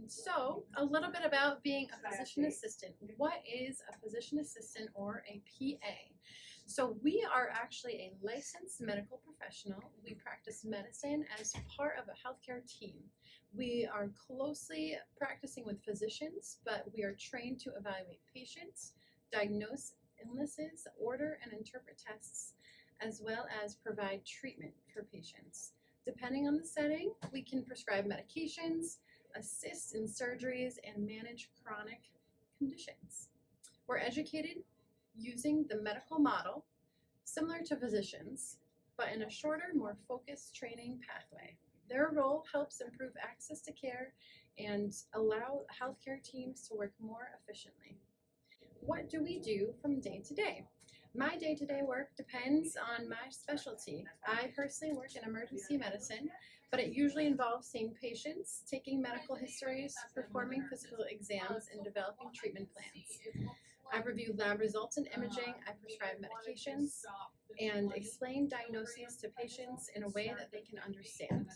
So a little bit about being a physician assistant. What is a physician assistant or a PA? So we are actually a licensed medical professional. We practice medicine as part of a healthcare team. We are closely practicing with physicians, but we are trained to evaluate patients, diagnose illnesses, order and interpret tests, as well as provide treatment for patients. Depending on the setting, we can prescribe medications, assist in surgeries, and manage chronic conditions. We're educated using the medical model, similar to physicians, but in a shorter, more focused training pathway. Their role helps improve access to care and allow healthcare teams to work more efficiently. What do we do from day to day? My day-to-day work depends on my specialty. I personally work in emergency medicine, but it usually involves seeing patients, taking medical histories, performing physical exams, and developing treatment plans. I review lab results and imaging, I prescribe medications, and explain diagnoses to patients in a way that they can understand.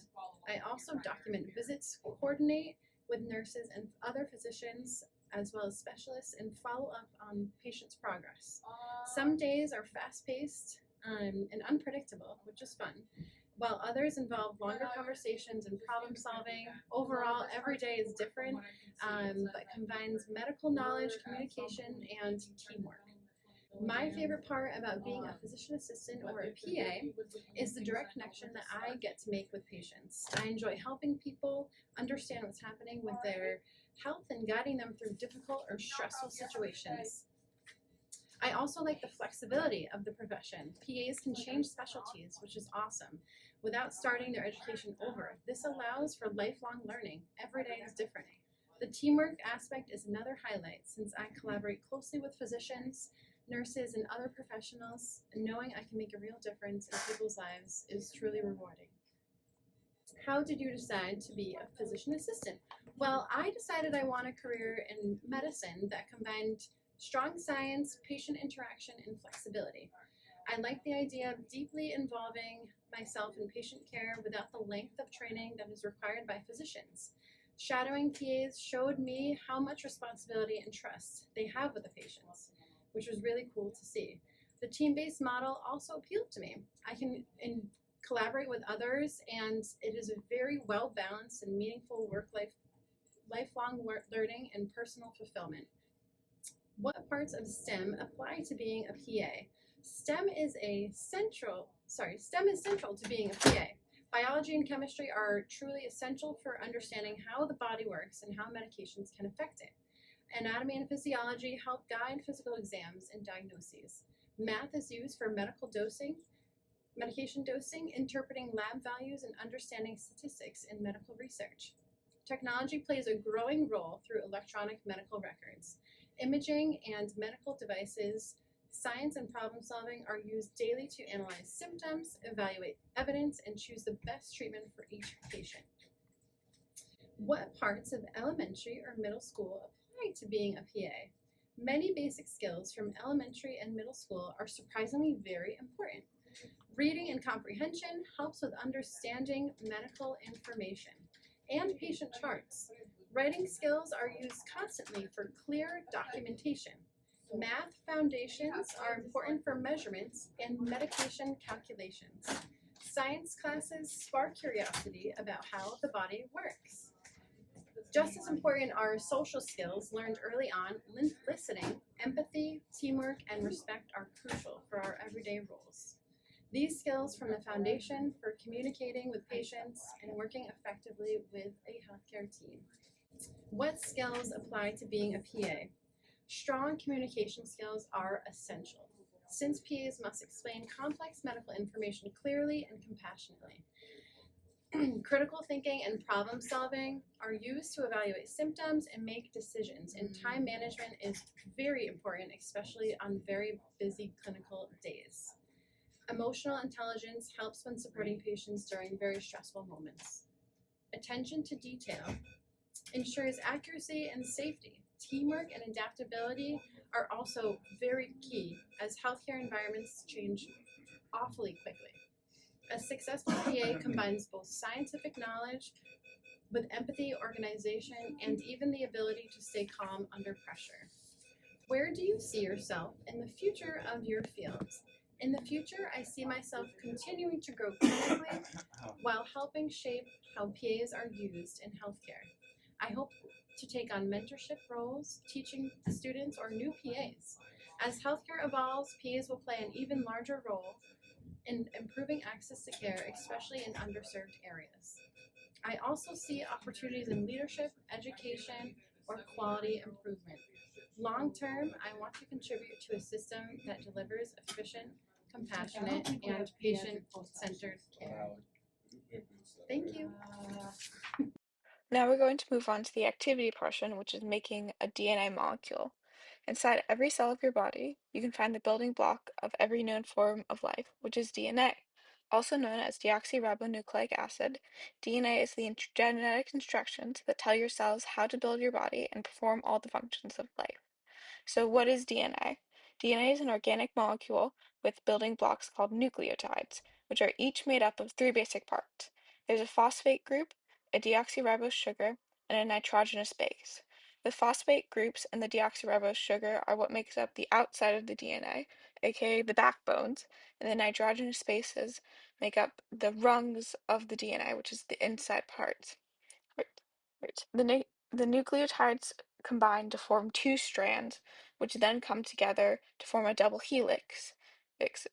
I also document visits, coordinate with nurses and other physicians, as well as specialists, and follow up on patients' progress. Some days are fast-paced and unpredictable, which is fun, while others involve longer conversations and problem solving. Overall, every day is different, but combines medical knowledge, communication, and teamwork. My favorite part about being a physician assistant or a PA is the direct connection that I get to make with patients. I enjoy helping people understand what's happening with their health and guiding them through difficult or stressful situations. I also like the flexibility of the profession. PAs can change specialties, which is awesome, without starting their education over. This allows for lifelong learning. Every day is different. The teamwork aspect is another highlight, since I collaborate closely with physicians, nurses, and other professionals, and knowing I can make a real difference in people's lives is truly rewarding. How did you decide to be a physician assistant? Well, I decided I want a career in medicine that combined strong science, patient interaction, and flexibility. I like the idea of deeply involving myself in patient care without the length of training that is required by physicians. Shadowing PAs showed me how much responsibility and trust they have with the patients, which was really cool to see. The team-based model also appealed to me. I can collaborate with others, and it is a very well-balanced and meaningful lifelong learning and personal fulfillment. What parts of STEM apply to being a PA? STEM is central to being a PA. Biology and chemistry are truly essential for understanding how the body works and how medications can affect it. Anatomy and physiology help guide physical exams and diagnoses. Math is used for medication dosing, interpreting lab values, and understanding statistics in medical research. Technology plays a growing role through electronic medical records. Imaging and medical devices, science and problem solving are used daily to analyze symptoms, evaluate evidence, and choose the best treatment for each patient. What parts of elementary or middle school apply to being a PA? Many basic skills from elementary and middle school are surprisingly very important. Reading and comprehension helps with understanding medical information and patient charts. Writing skills are used constantly for clear documentation. Math foundations are important for measurements and medication calculations. Science classes spark curiosity about how the body works. Just as important are social skills learned early on. Listening, empathy, teamwork, and respect are crucial for our everyday roles. These skills form the foundation for communicating with patients and working effectively with a healthcare team. What skills apply to being a PA? Strong communication skills are essential, since PAs must explain complex medical information clearly and compassionately. Critical thinking and problem solving are used to evaluate symptoms and make decisions, and time management is very important, especially on very busy clinical days. Emotional intelligence helps when supporting patients during very stressful moments. Attention to detail ensures accuracy and safety. Teamwork and adaptability are also very key, as healthcare environments change awfully quickly. A successful PA combines both scientific knowledge with empathy, organization, and even the ability to stay calm under pressure. Where do you see yourself in the future of your fields? In the future, I see myself continuing to grow clinically while helping shape how PAs are used in healthcare. I hope to take on mentorship roles, teaching students or new PAs. As healthcare evolves, PAs will play an even larger role in improving access to care, especially in underserved areas. I also see opportunities in leadership, education, or quality improvement. Long term, I want to contribute to a system that delivers efficient, compassionate, and patient centered care. Thank you. Now we're going to move on to the activity portion, which is making a DNA molecule. Inside every cell of your body, you can find the building block of every known form of life, which is DNA. Also known as deoxyribonucleic acid, DNA is the genetic instructions that tell your cells how to build your body and perform all the functions of life. So what is DNA? DNA is an organic molecule with building blocks called nucleotides, which are each made up of three basic parts. There's a phosphate group, a deoxyribose sugar, and a nitrogenous base. The phosphate groups and the deoxyribose sugar are what makes up the outside of the DNA, aka the backbones, and the nitrogenous bases make up the rungs of the DNA, which is the inside parts. Right. Right. The nucleotides combine to form two strands, which then come together to form a double helix,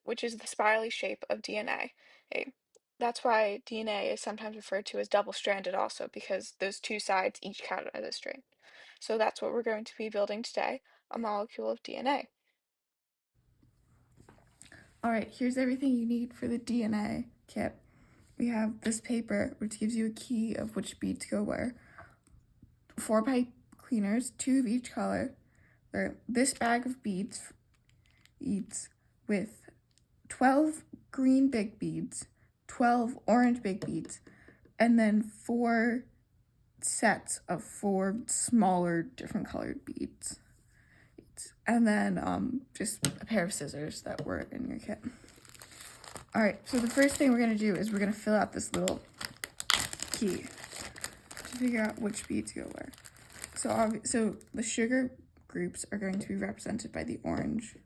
which is the spirally shape of DNA. Okay. That's why DNA is sometimes referred to as double-stranded also, because those two sides each count as a strand. So that's what we're going to be building today, a molecule of DNA. All right, here's everything you need for the DNA kit. We have this paper, which gives you a key of which beads go where. 4 pipe cleaners, 2 of each color. This bag of beads with 12 green big beads, 12 orange big beads, and then 4 sets of 4 smaller different colored beads. And then just a pair of scissors that were in your kit. All right, so the first thing we're gonna do is we're gonna fill out this little key to figure out which beads go where. So the sugar groups are going to be represented by the orange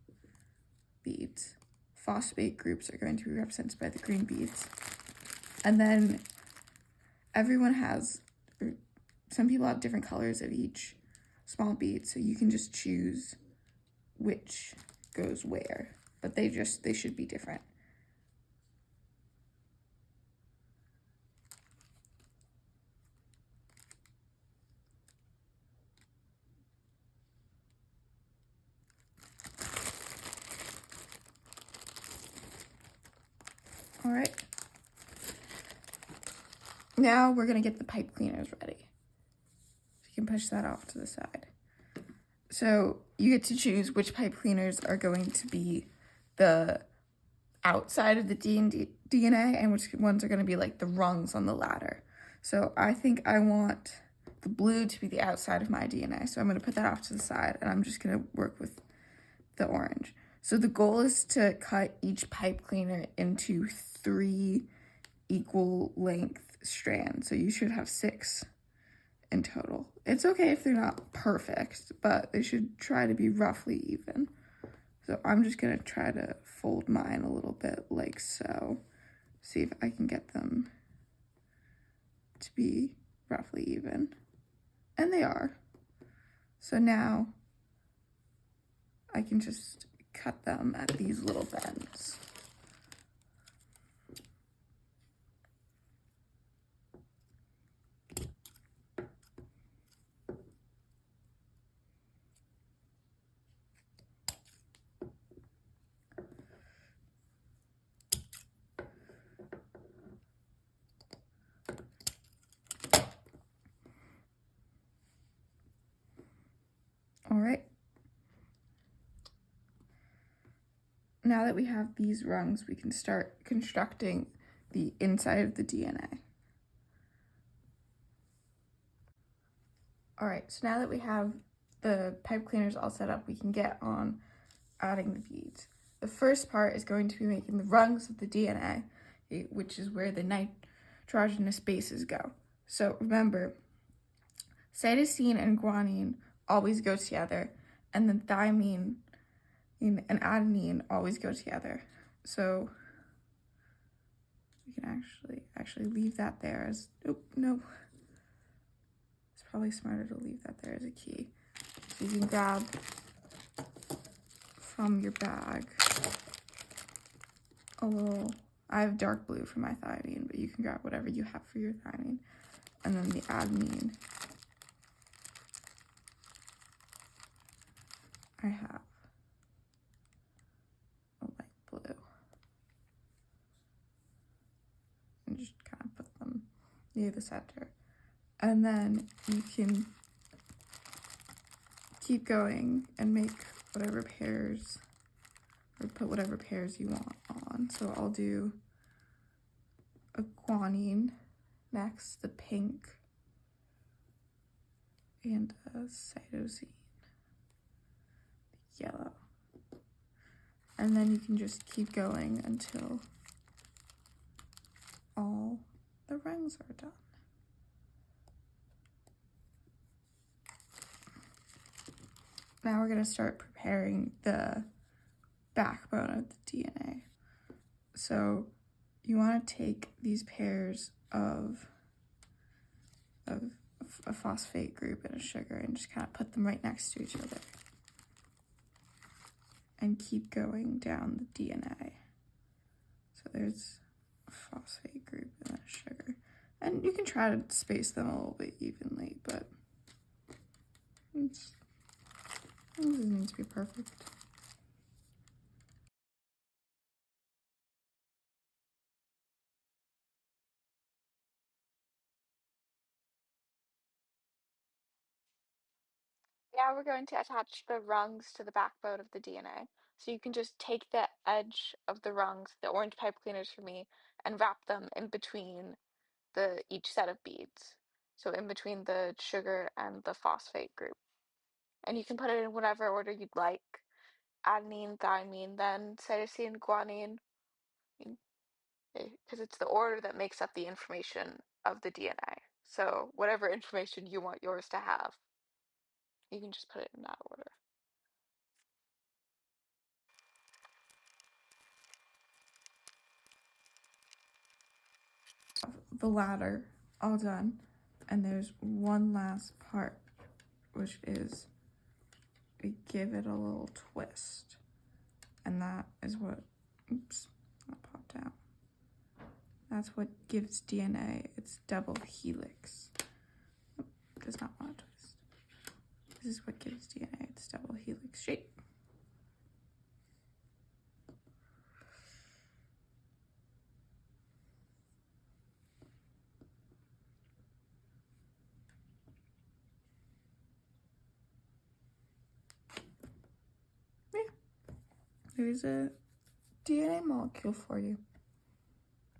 beads. Phosphate groups are going to be represented by the green beads. And then everyone has, some people have different colors of each small bead, so you can just choose which goes where, but they should be different. All right. Now we're gonna get the pipe cleaners ready. So you can push that off to the side. So you get to choose which pipe cleaners are going to be the outside of the DNA and which ones are going to be like the rungs on the ladder. So I think I want the blue to be the outside of my DNA. So I'm going to put that off to the side and I'm just going to work with the orange. So the goal is to cut each pipe cleaner into 3 equal length strands. So you should have 6 in total. It's okay if they're not perfect, but they should try to be roughly even. So I'm just gonna try to fold mine a little bit like so. See if I can get them to be roughly even. And they are. So now I can just cut them at these little bends. All right. Now that we have these rungs, we can start constructing the inside of the DNA. All right, so now that we have the pipe cleaners all set up, we can get on adding the beads. The first part is going to be making the rungs of the DNA, which is where the nitrogenous bases go. So remember, cytosine and guanine always go together, and then thymine and adenine always go together. So we can actually leave that there as, oh, no. It's probably smarter to leave that there as a key. So you can grab from your bag a little, I have dark blue for my thymine, but you can grab whatever you have for your thymine. And then the adenine, I have a light blue. And just kind of put them near the center. And then you can keep going and make whatever pairs, or put whatever pairs you want on. So I'll do a guanine next, the pink, and a cytosine, the yellow. And then you can just keep going until all the rings are done. Now we're going to start preparing the backbone of the DNA. So you want to take these pairs of a phosphate group and a sugar and just kind of put them right next to each other. And keep going down the DNA. So there's a phosphate group and a sugar. And you can try to space them a little bit evenly, but it doesn't need to be perfect. Now we're going to attach the rungs to the backbone of the DNA. So you can just take the edge of the rungs, the orange pipe cleaners for me, and wrap them in between each set of beads. So in between the sugar and the phosphate group. And you can put it in whatever order you'd like. Adenine, thymine, then cytosine, guanine, because it's the order that makes up the information of the DNA. So whatever information you want yours to have, you can just put it in that order. The ladder all done, and there's one last part, which is we give it a little twist, and that is what, oops, that popped out. That's what gives DNA its double helix. Oh, does not want to twist. This is what gives DNA its double helix shape. Yeah, there's a DNA molecule for you.